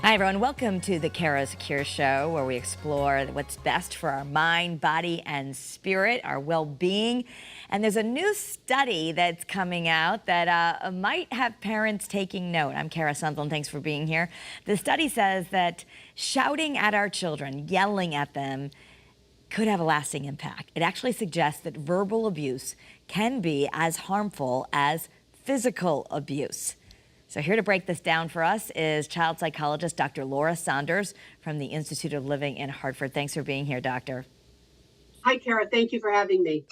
Hi, everyone. Welcome to the CURES Show, where we explore what's best for our mind, body, and spirit, our well-being. And there's a new study that's coming out that might have parents taking note. I'm Kara Sundlin. Thanks for being here. The study says that shouting at our children, yelling at them, could have a lasting impact. It actually suggests that verbal abuse can be as harmful as physical abuse. So here to break this down for us is child psychologist Dr. Laura Saunders from the Institute of Living in Hartford. Thanks for being here, doctor. Hi, Kara. Thank you for having me.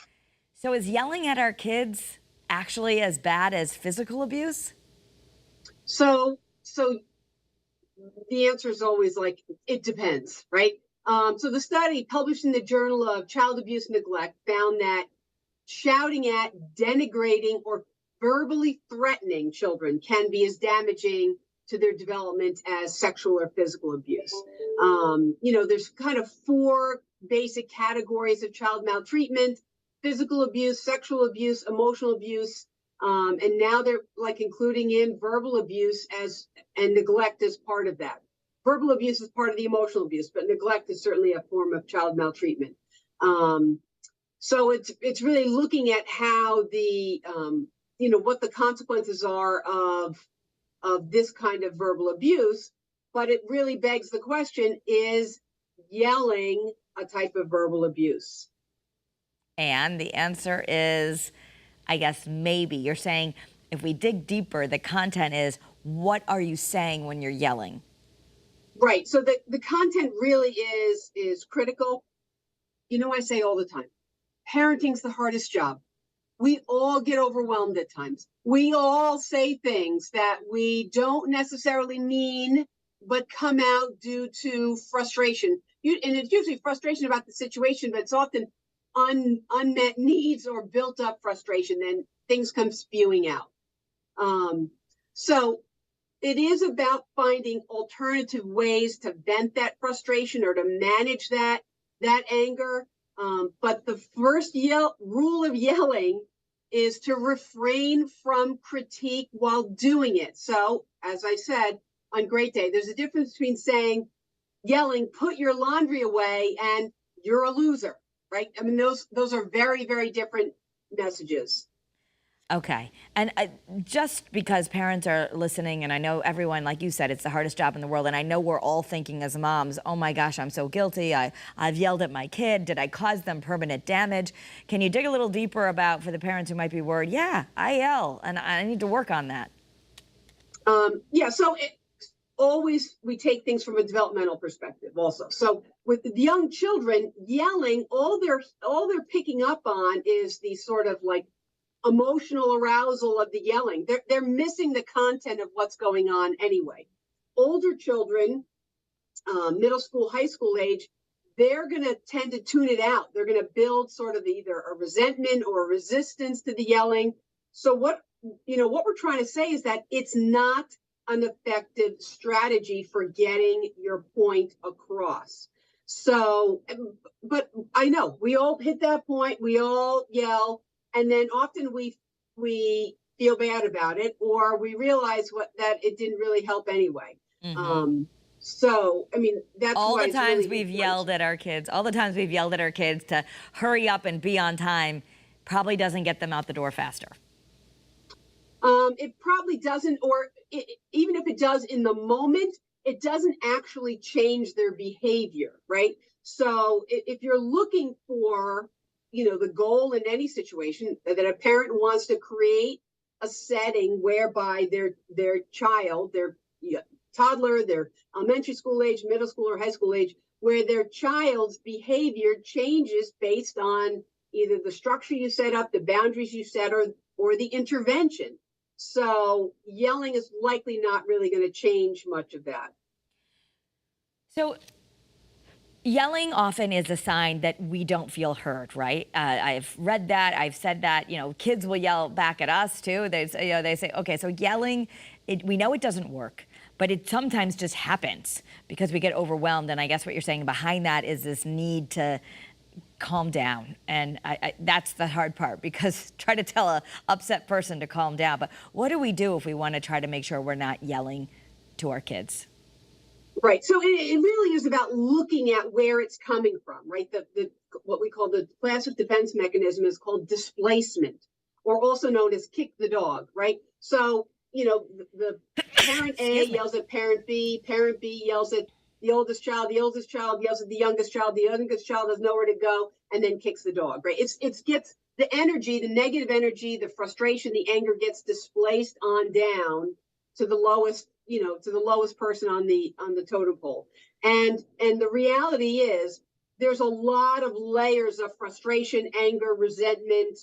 So is yelling at our kids actually as bad as physical abuse? So the answer is always it depends, right? So the study published in the Journal of Child Abuse and Neglect found that shouting at, denigrating, or verbally threatening children can be as damaging to their development as sexual or physical abuse. There's kind of four basic categories of child maltreatment: physical abuse, sexual abuse, emotional abuse, and now they're including in verbal abuse and neglect as part of that. Verbal abuse is part of the emotional abuse, but neglect is certainly a form of child maltreatment. So it's really looking at how what the consequences are of this kind of verbal abuse, but it really begs the question, is yelling a type of verbal abuse? And the answer is, I guess, maybe. You're saying if we dig deeper, the content is, what are you saying when you're yelling? Right. So the content really is critical. I say all the time, parenting's the hardest job. We all get overwhelmed at times. We all say things that we don't necessarily mean, but come out due to frustration. And it's usually frustration about the situation, but it's often unmet needs or built up frustration, and things come spewing out. So it is about finding alternative ways to vent that frustration or to manage that anger. But the first rule of yelling is to refrain from critique while doing it. So, as I said, on Great Day, there's a difference between yelling, put your laundry away, and you're a loser, right? I mean, those are very, very different messages. Okay. And just because parents are listening, and I know everyone, like you said, it's the hardest job in the world, and I know we're all thinking as moms, oh my gosh, I'm so guilty. I've yelled at my kid. Did I cause them permanent damage? Can you dig a little deeper about, for the parents who might be worried, yeah, I yell, and I need to work on that? So always we take things from a developmental perspective also. So with the young children, yelling, all they're picking up on is the sort of emotional arousal of the yelling. They're missing the content of what's going on anyway. Older children, middle school, high school age, they're going to tend to tune it out. They're going to build sort of either a resentment or a resistance to the yelling. So what we're trying to say is that it's not an effective strategy for getting your point across. So, but I know we all hit that point. We all yell. And then often we feel bad about it, or we realize that it didn't really help anyway. Mm-hmm. So, I mean, that's all why the times really we've yelled at our kids, all the times we've yelled at our kids to hurry up and be on time, probably doesn't get them out the door faster. It probably doesn't, or even if it does in the moment, it doesn't actually change their behavior, right? So if you're looking for the goal in any situation, that a parent wants to create a setting whereby their child, their toddler, their elementary school age, middle school, or high school age, where their child's behavior changes based on either the structure you set up, the boundaries you set, or the intervention. So yelling is likely not really going to change much of that. So yelling often is a sign that we don't feel heard, right? I've read that, I've said that, kids will yell back at us too. They say, okay, so yelling, we know it doesn't work, but it sometimes just happens because we get overwhelmed. And I guess what you're saying behind that is this need to calm down. And that's the hard part, because try to tell a upset person to calm down. But what do we do if we want to try to make sure we're not yelling to our kids? Right. So it really is about looking at where it's coming from, right? The what we call the classic defense mechanism is called displacement, or also known as kick the dog, right? So, the parent A Excuse me. yells at parent B yells at the oldest child yells at the youngest child has nowhere to go and then kicks the dog, right? It gets the energy, the negative energy, the frustration, the anger gets displaced on down to the lowest, to the lowest person on the totem pole. And the reality is there's a lot of layers of frustration, anger, resentment,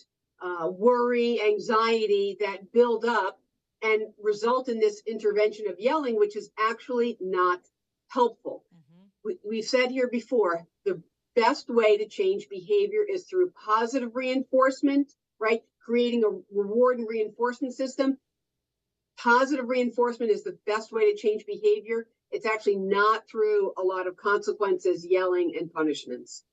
worry, anxiety that build up and result in this intervention of yelling, which is actually not helpful. We've said here before, the best way to change behavior is through positive reinforcement, right? Creating a reward and reinforcement system. Positive reinforcement is the best way to change behavior. It's actually not through a lot of consequences, yelling, and punishments.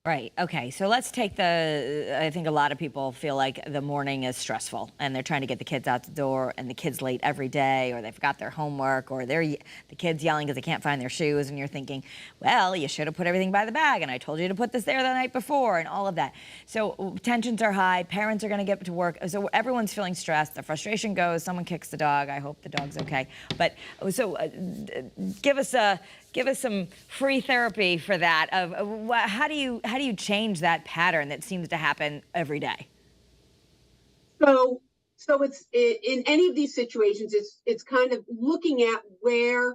Right. Okay. So let's take I think a lot of people feel like the morning is stressful and they're trying to get the kids out the door and the kids late every day, or they forgot their homework, or the kids yelling because they can't find their shoes. And you're thinking, well, you should have put everything by the bag. And I told you to put this there the night before, and all of that. So tensions are high. Parents are going to get to work. So everyone's feeling stressed. The frustration goes, someone kicks the dog. I hope the dog's okay. But so give us some free therapy for that. How do you change that pattern that seems to happen every day? So it's in any of these situations, it's kind of looking at where's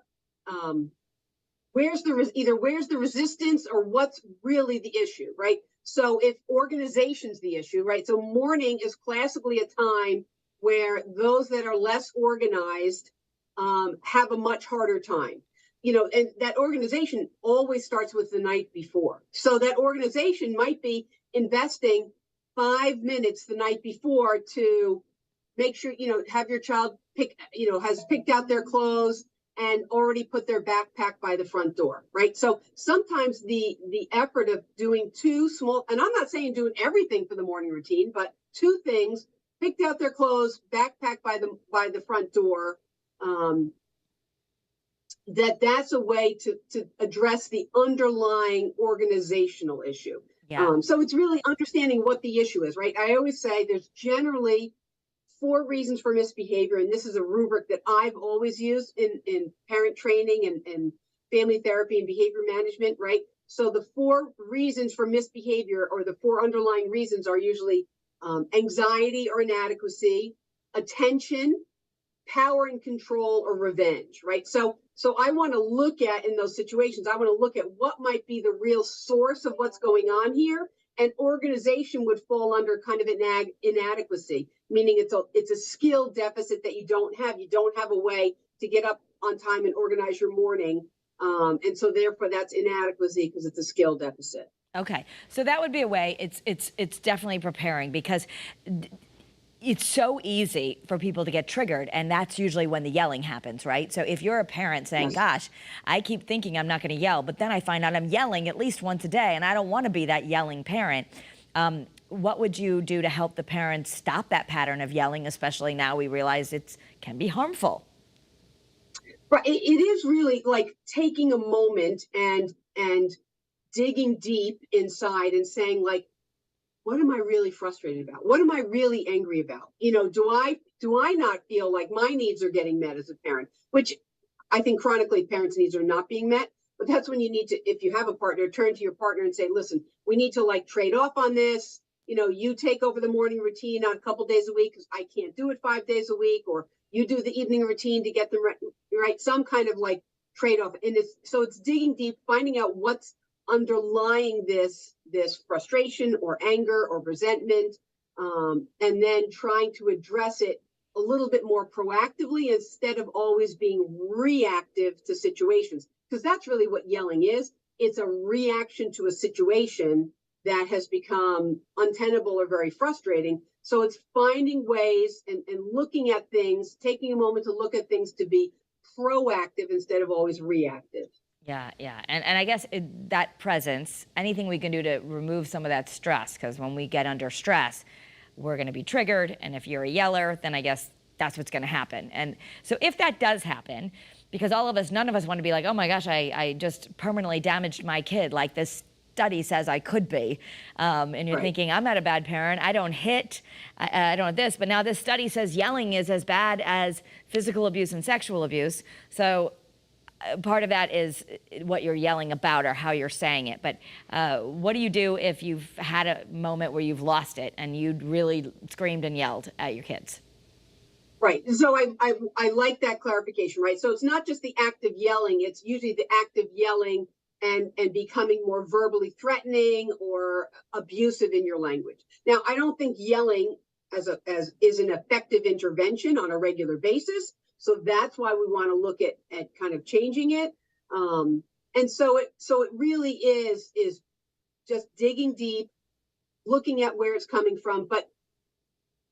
the resistance or what's really the issue, right? So if organization's the issue, right? So morning is classically a time where those that are less organized have a much harder time. And that organization always starts with the night before. So that organization might be investing 5 minutes the night before to make sure, have your child has picked out their clothes and already put their backpack by the front door, right? So sometimes the effort of doing two small, and I'm not saying doing everything for the morning routine, but two things: picked out their clothes, backpack by the front door. That's a way to address the underlying organizational issue. Yeah. So it's really understanding what the issue is, right? I always say there's generally 4 reasons for misbehavior, and this is a rubric that I've always used in parent training and family therapy and behavior management, right? So the 4 reasons for misbehavior, or the 4 underlying reasons, are usually anxiety or inadequacy, attention, power and control, or revenge, right? So I want to look at, in those situations, I want to look at what might be the real source of what's going on here. And organization would fall under kind of inadequacy, meaning it's a skill deficit that you don't have. You don't have a way to get up on time and organize your morning. And so therefore that's inadequacy, because it's a skill deficit. Okay. So that would be a way. It's definitely preparing, because it's so easy for people to get triggered, and that's usually when the yelling happens, right? So if you're a parent saying, gosh, I keep thinking I'm not going to yell, but then I find out I'm yelling at least once a day, and I don't want to be that yelling parent, what would you do to help the parents stop that pattern of yelling, especially now we realize it can be harmful? Right. It is really like taking a moment and digging deep inside and saying, like, what am I really frustrated about? What am I really angry about? Do I not feel like my needs are getting met as a parent? Which I think chronically parents' needs are not being met. But that's when you need to, if you have a partner, turn to your partner and say, listen, we need to trade off on this. You take over the morning routine on a couple days a week because I can't do it 5 days a week, or you do the evening routine to get them right. Some kind of trade off. And it's digging deep, finding out what's underlying this frustration or anger or resentment, and then trying to address it a little bit more proactively instead of always being reactive to situations, because that's really what yelling is. It's a reaction to a situation that has become untenable or very frustrating. So it's finding ways and looking at things, taking a moment to look at things, to be proactive instead of always reactive. Yeah, yeah. And I guess that presence, anything we can do to remove some of that stress, because when we get under stress, we're going to be triggered. And if you're a yeller, then I guess that's what's going to happen. And so if that does happen, because none of us want to be like, oh my gosh, I just permanently damaged my kid like this study says I could be. And you're thinking, I'm not a bad parent. I don't hit. I don't this. But now this study says yelling is as bad as physical abuse and sexual abuse. So part of that is what you're yelling about or how you're saying it. But what do you do if you've had a moment where you've lost it and you really screamed and yelled at your kids? Right. So I like that clarification, right? So it's not just the act of yelling, it's usually the act of yelling and becoming more verbally threatening or abusive in your language. Now, I don't think yelling as is an effective intervention on a regular basis. So that's why we want to look at kind of changing it. And so it really is just digging deep, looking at where it's coming from, but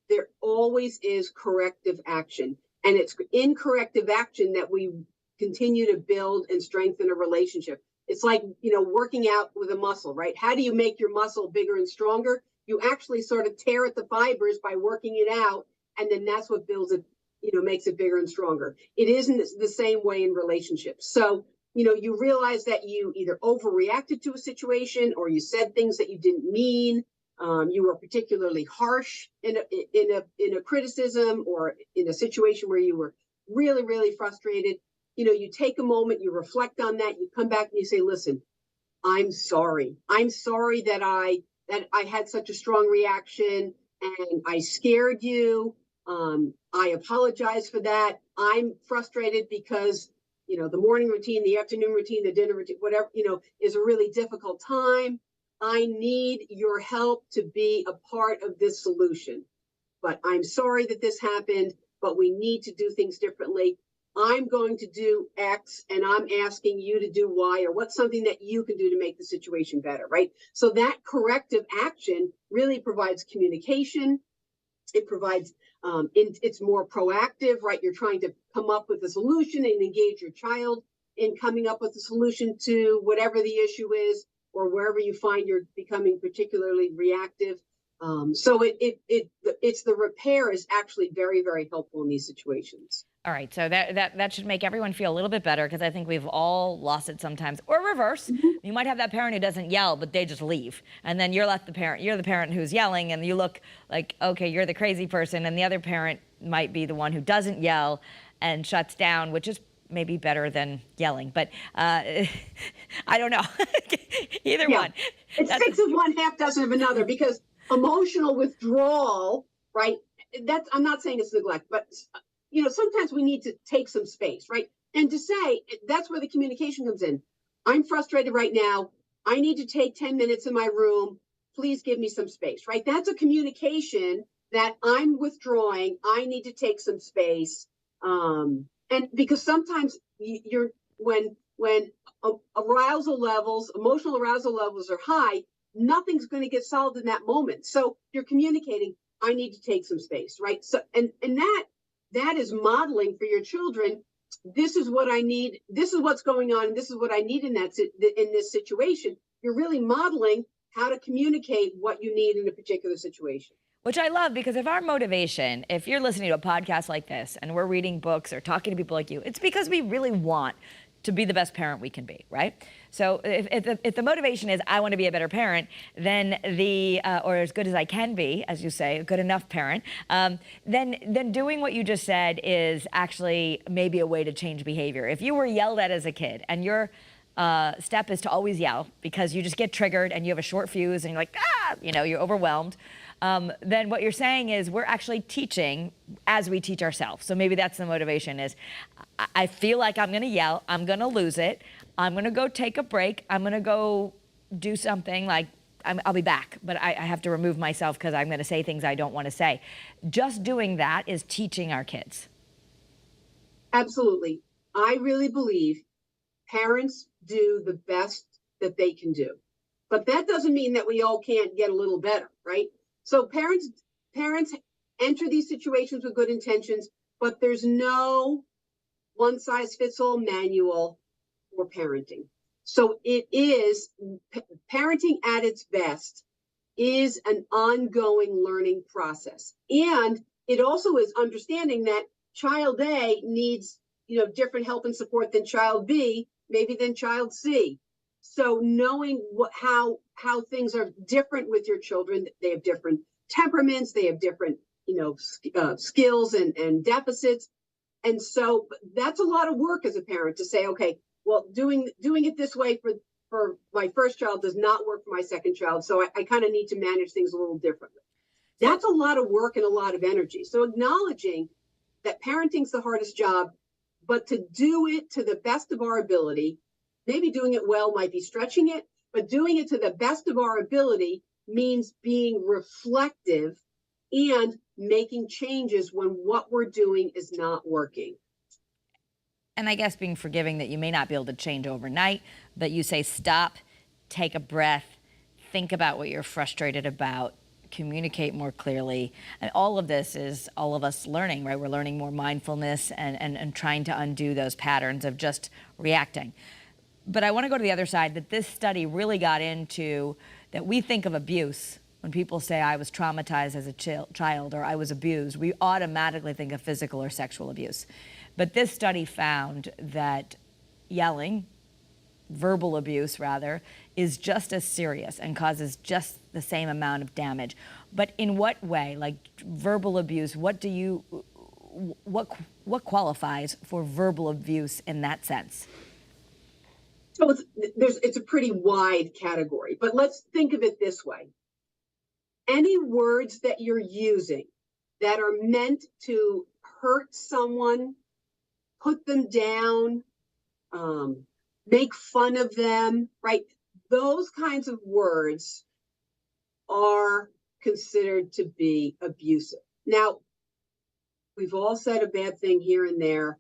there always is corrective action. And it's in corrective action that we continue to build and strengthen a relationship. It's like, working out with a muscle, right? How do you make your muscle bigger and stronger? You actually sort of tear at the fibers by working it out. And then that's what builds it, makes it bigger and stronger. It isn't the same way in relationships. So, you realize that you either overreacted to a situation or you said things that you didn't mean. You were particularly harsh in a criticism or in a situation where you were really, really frustrated. You take a moment, you reflect on that, you come back and you say, listen, I'm sorry. I'm sorry that I had such a strong reaction and I scared you. I apologize for that. I'm frustrated because, the morning routine, the afternoon routine, the dinner routine, whatever, is a really difficult time. I need your help to be a part of this solution. But I'm sorry that this happened, but we need to do things differently. I'm going to do X and I'm asking you to do Y, or what's something that you can do to make the situation better, right? So that corrective action really provides communication. It provides, it's more proactive, right? You're trying to come up with a solution and engage your child in coming up with a solution to whatever the issue is, or wherever you find you're becoming particularly reactive. So it's the repair is actually very, very helpful in these situations. All right, so that should make everyone feel a little bit better, because I think we've all lost it sometimes. Or reverse, you might have that parent who doesn't yell, but they just leave, and then you're the parent who's yelling, and you look like, okay, you're the crazy person, and the other parent might be the one who doesn't yell and shuts down, which is maybe better than yelling, but I don't know. Either one. It's 6 of one, half dozen of another, because emotional withdrawal, right? I'm not saying it's neglect, but sometimes we need to take some space, right? And to say, that's where the communication comes in. I'm frustrated right now. I need to take 10 minutes in my room. Please give me some space, right? That's a communication that I'm withdrawing. I need to take some space. And because sometimes when emotional arousal levels are high, nothing's going to get solved in that moment. So you're communicating, I need to take some space, right? So, and that is modeling for your children. This is what I need. This is what's going on. And this is what I need in this situation. You're really modeling how to communicate what you need in a particular situation. Which I love, because if our motivation, if you're listening to a podcast like this and we're reading books or talking to people like you, it's because we really want to be the best parent we can be, right? So if the motivation is I want to be a better parent, then or as good as I can be, as you say, a good enough parent, then doing what you just said is actually maybe a way to change behavior. If you were yelled at as a kid and your step is to always yell because you just get triggered and you have a short fuse and you're like, you're overwhelmed, then what you're saying is we're actually teaching as we teach ourselves. So maybe that's the motivation is I feel like I'm going to yell. I'm going to lose it. I'm going to go take a break. I'm going to go do something like I'll be back, but I have to remove myself because I'm going to say things I don't want to say. Just doing that is teaching our kids. Absolutely. I really believe parents do the best that they can do. But that doesn't mean that we all can't get a little better, right? So parents enter these situations with good intentions, but there's no one-size-fits-all manual for parenting. So it is, parenting at its best is an ongoing learning process. And it also is understanding that child A needs, different help and support than child B, maybe than child C. So knowing how things are different with your children, they have different temperaments, they have different, skills and deficits. And so that's a lot of work as a parent to say, okay, well, doing it this way for my first child does not work for my second child. So I kind of need to manage things a little differently. That's a lot of work and a lot of energy. So acknowledging that parenting's the hardest job, but to do it to the best of our ability, maybe doing it well might be stretching it, but doing it to the best of our ability means being reflective and making changes when what we're doing is not working. And I guess being forgiving that you may not be able to change overnight, but you say stop, take a breath, think about what you're frustrated about, communicate more clearly. And all of this is all of us learning, right? We're learning more mindfulness and trying to undo those patterns of just reacting. But I want to go to the other side, that this study really got into that we think of abuse. When people say I was traumatized as a child or I was abused, we automatically think of physical or sexual abuse. But this study found that yelling, verbal abuse rather, is just as serious and causes just the same amount of damage. But in what way, like verbal abuse, what qualifies for verbal abuse in that sense? So it's a pretty wide category, but let's think of it this way. Any words that you're using that are meant to hurt someone, put them down, make fun of them, right? Those kinds of words are considered to be abusive. Now, we've all said a bad thing here and there,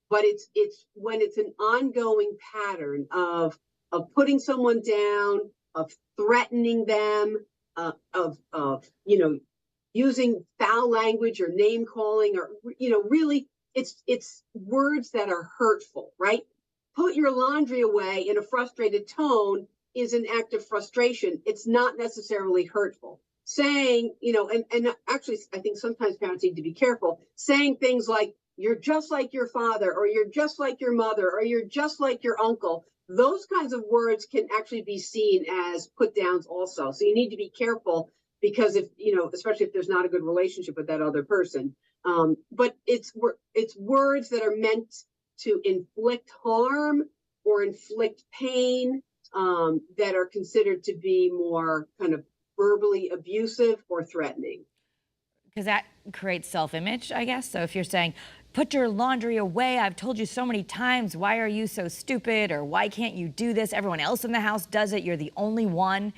but it's when it's an ongoing pattern of putting someone down, of threatening them, of using foul language or name calling, or really it's words that are hurtful, right? Put your laundry away in a frustrated tone is an act of frustration. It's not necessarily hurtful. Saying, and actually I think sometimes parents need to be careful saying things like, you're just like your father, or you're just like your mother, or you're just like your uncle. Those kinds of words can actually be seen as put downs also. So you need to be careful, because if, especially if there's not a good relationship with that other person. But it's words that are meant to inflict harm or inflict pain, that are considered to be more kind of verbally abusive or threatening. Because that creates self-image, I guess. So if you're saying, put your laundry away, I've told you so many times, why are you so stupid? Or why can't you do this? Everyone else in the house does it, you're the only one.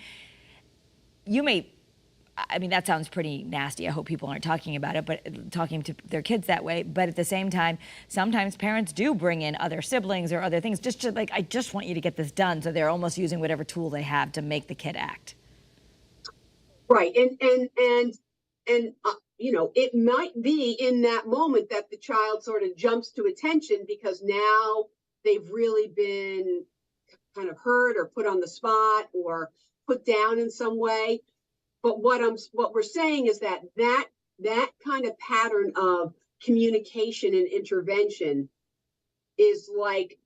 That sounds pretty nasty. I hope people aren't talking about it, but talking to their kids that way. But at the same time, sometimes parents do bring in other siblings or other things, just to, like, I just want you to get this done. So they're almost using whatever tool they have to make the kid act. Right. And it might be in that moment that the child sort of jumps to attention because now they've really been kind of hurt or put on the spot or put down in some way. But what we're saying is that kind of pattern of communication and intervention is like,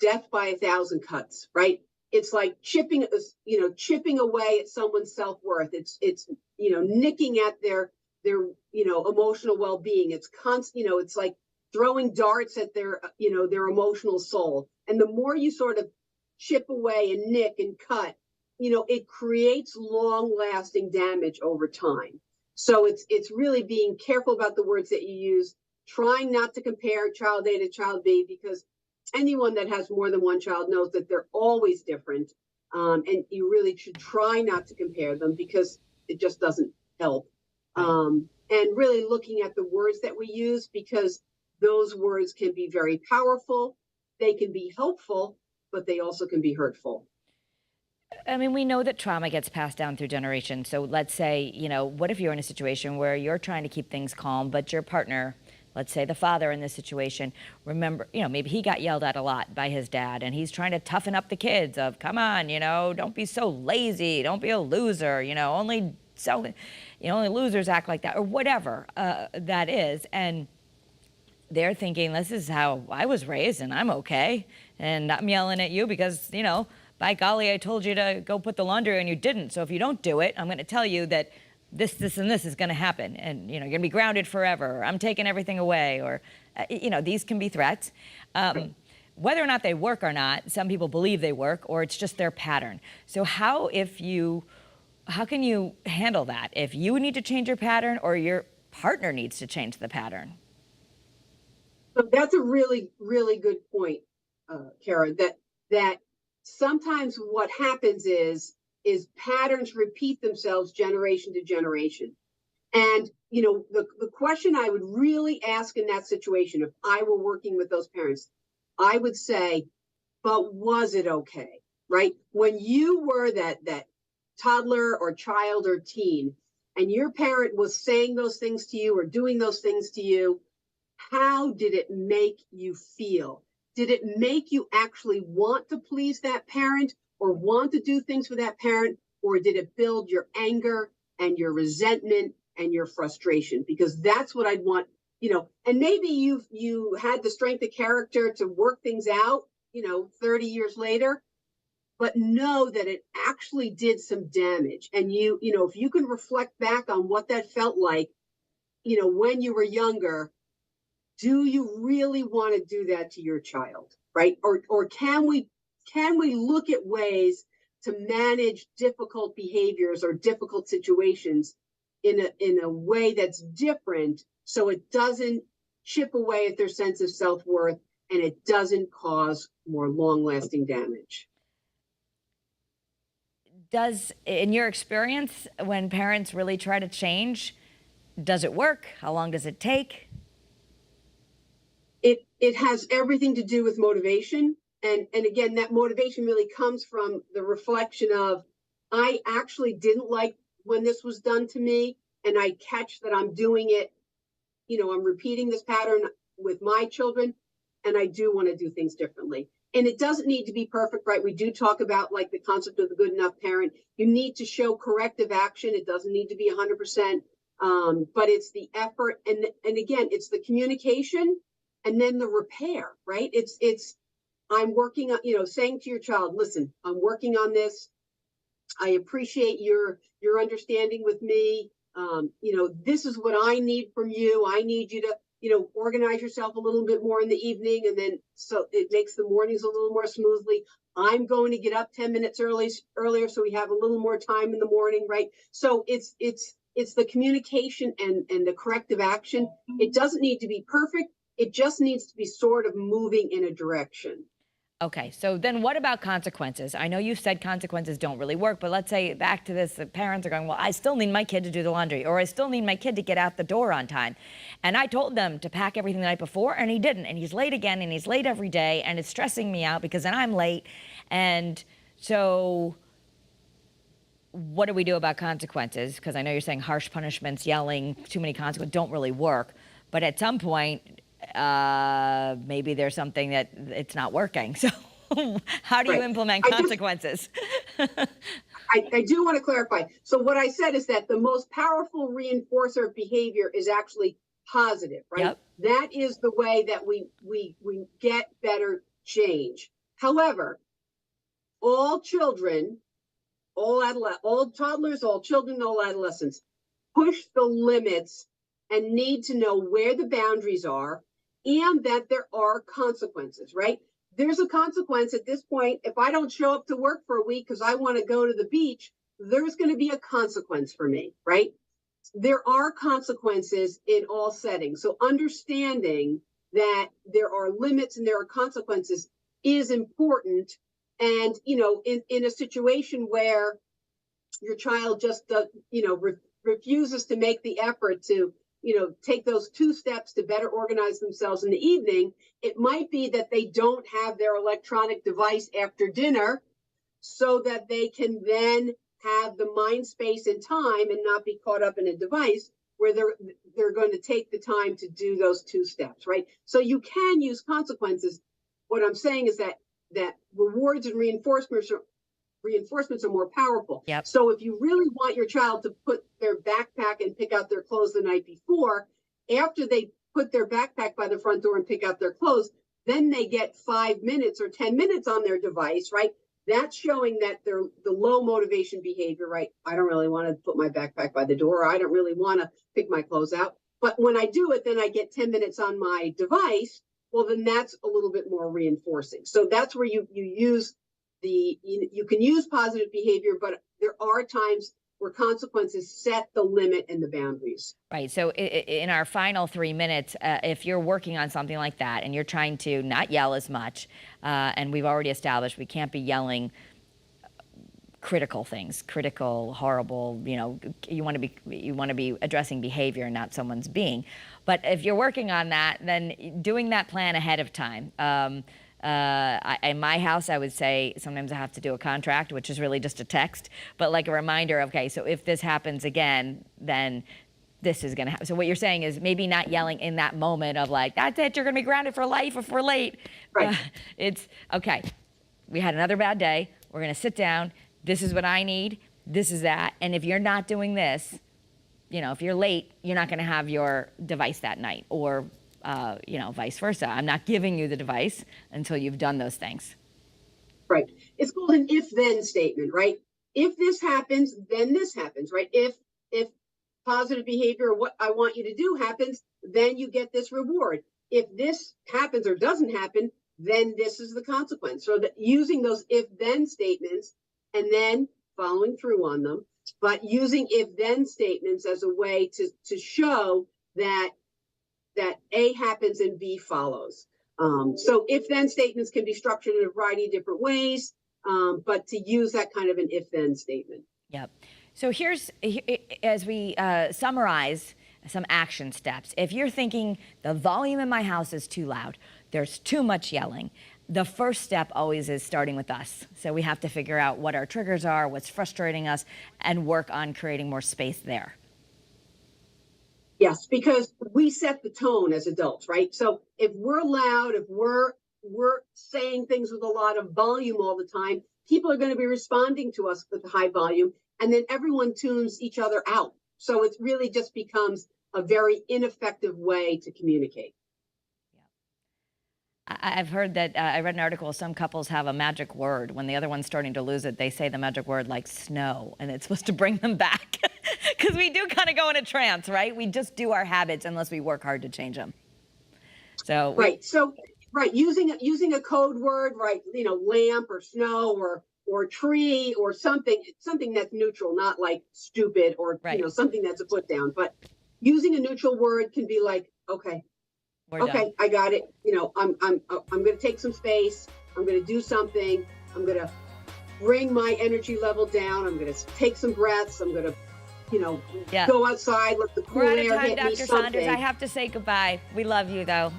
death by 1,000 cuts, right? It's like chipping away at someone's self-worth. It's nicking at their emotional well-being. It's constant, it's like throwing darts at their emotional soul. And the more you sort of chip away and nick and cut, it creates long-lasting damage over time. So it's really being careful about the words that you use, trying not to compare child A to child B, because anyone that has more than one child knows that they're always different. And you really should try not to compare them because it just doesn't help. And really looking at the words that we use, because those words can be very powerful. They can be helpful, but they also can be hurtful. We know that trauma gets passed down through generations. So let's say, what if you're in a situation where you're trying to keep things calm, but your partner, let's say the father in this situation, remember, maybe he got yelled at a lot by his dad and he's trying to toughen up the kids of, come on, don't be so lazy, don't be a loser, only so, only losers act like that, or whatever that is. And they're thinking, this is how I was raised and I'm okay. And I'm yelling at you because, by golly, I told you to go put the laundry and you didn't. So if you don't do it, I'm going to tell you that this, and this is going to happen. And, you're going to be grounded forever. Or I'm taking everything away. Or, these can be threats. Whether or not they work or not, some people believe they work, or it's just their pattern. So how can you handle that? If you need to change your pattern or your partner needs to change the pattern? So that's a really, really good point, Kara, that sometimes what happens is patterns repeat themselves generation to generation. And, the question I would really ask in that situation, if I were working with those parents, I would say, but was it okay, right? When you were that toddler or child or teen, and your parent was saying those things to you or doing those things to you, how did it make you feel? Did it make you actually want to please that parent or want to do things for that parent? Or did it build your anger and your resentment and your frustration? Because that's what I'd want, and maybe you had the strength of character to work things out, 30 years later, but know that it actually did some damage. And if you can reflect back on what that felt like, when you were younger, do you really want to do that to your child, right? Or can we look at ways to manage difficult behaviors or difficult situations in a way that's different, so it doesn't chip away at their sense of self-worth and it doesn't cause more long-lasting damage? Does, in your experience, when parents really try to change, does it work? How long does it take? It has everything to do with motivation. And again, that motivation really comes from the reflection of, I actually didn't like when this was done to me, and I catch that I'm doing it, I'm repeating this pattern with my children, and I do want to do things differently. And it doesn't need to be perfect, right? We do talk about like the concept of the good enough parent. You need to show corrective action. It doesn't need to be 100%, but it's the effort. And again, it's the communication and then the repair, right? It's I'm working on, saying to your child, listen, I'm working on this. I appreciate your understanding with me. This is what I need from you. I need you to, organize yourself a little bit more in the evening, and then so it makes the mornings a little more smoothly. I'm going to get up 10 minutes earlier so we have a little more time in the morning, right? So it's the communication and the corrective action. It doesn't need to be perfect. It just needs to be sort of moving in a direction. Okay, so then what about consequences? I know you said consequences don't really work, but let's say back to this, the parents are going, well, I still need my kid to do the laundry, or I still need my kid to get out the door on time. And I told them to pack everything the night before, and he didn't. And he's late again, and he's late every day, and it's stressing me out because then I'm late. And so what do we do about consequences? Because I know you're saying harsh punishments, yelling, too many consequences don't really work. But at some point, maybe there's something that it's not working. So how do you implement consequences? I do want to clarify. So what I said is that the most powerful reinforcer of behavior is actually positive, right? Yep. That is the way that we get better change. However, all children, all toddlers, all children, all adolescents push the limits and need to know where the boundaries are, and that there are consequences, right? There's a consequence at this point. If I don't show up to work for a week because I want to go to the beach, there's going to be a consequence for me, right? There are consequences in all settings. So understanding that there are limits and there are consequences is important. And, in a situation where your child just, refuses to make the effort to, take those 2 steps to better organize themselves in the evening, it might be that they don't have their electronic device after dinner so that they can then have the mind space and time and not be caught up in a device where they're going to take the time to do those 2 steps, right? So you can use consequences. What I'm saying is that rewards and reinforcements reinforcements are more powerful. Yep. So if you really want your child to put their backpack and pick out their clothes the night before, after they put their backpack by the front door and pick out their clothes, then they get 5 minutes or 10 minutes on their device, right? That's showing that they're the low motivation behavior, right? I don't really want to put my backpack by the door. I don't really want to pick my clothes out. But when I do it, then I get 10 minutes on my device. Well, then that's a little bit more reinforcing. So that's where you use you can use positive behavior, but there are times where consequences set the limit and the boundaries. Right. So in our final 3 minutes, if you're working on something like that and you're trying to not yell as much, and we've already established we can't be yelling critical things, critical, horrible, you want to be addressing behavior, not someone's being. But if you're working on that, then doing that plan ahead of time. In my house, I would say sometimes I have to do a contract, which is really just a text, but like a reminder, okay, so if this happens again, then this is going to happen. So what you're saying is maybe not yelling in that moment of like, that's it, you're going to be grounded for life if we're late. Right. It's, okay, we had another bad day. We're going to sit down. This is what I need. This is that. And if you're not doing this, if you're late, you're not going to have your device that night, or vice versa. I'm not giving you the device until you've done those things. Right. It's called an if-then statement, right? If this happens, then this happens, right? If positive behavior, or what I want you to do happens, then you get this reward. If this happens or doesn't happen, then this is the consequence. So that using those if-then statements and then following through on them, but using if-then statements as a way to show that A happens and B follows. So if-then statements can be structured in a variety of different ways, but to use that kind of an if-then statement. Yep. So as we summarize some action steps, if you're thinking the volume in my house is too loud, there's too much yelling, the first step always is starting with us. So we have to figure out what our triggers are, what's frustrating us, and work on creating more space there. Yes, because we set the tone as adults, right? So if we're loud, if we're saying things with a lot of volume all the time, people are going to be responding to us with high volume, and then everyone tunes each other out. So it really just becomes a very ineffective way to communicate. I've heard that, I read an article, some couples have a magic word. When the other one's starting to lose it, they say the magic word like snow, and it's supposed to bring them back. Because we do kind of go in a trance, right? We just do our habits unless we work hard to change them. So using a code word, right? Lamp or snow or tree or something that's neutral, not like stupid or something that's a put down. But using a neutral word can be like, okay, I got it. I'm going to take some space. I'm going to do something. I'm going to bring my energy level down. I'm going to take some breaths. I'm going to, go outside, let the cool air hit me. We're out of time, Dr. Saunders. I have to say goodbye. We love you, though.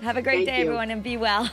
Have a great day, everyone, and be well.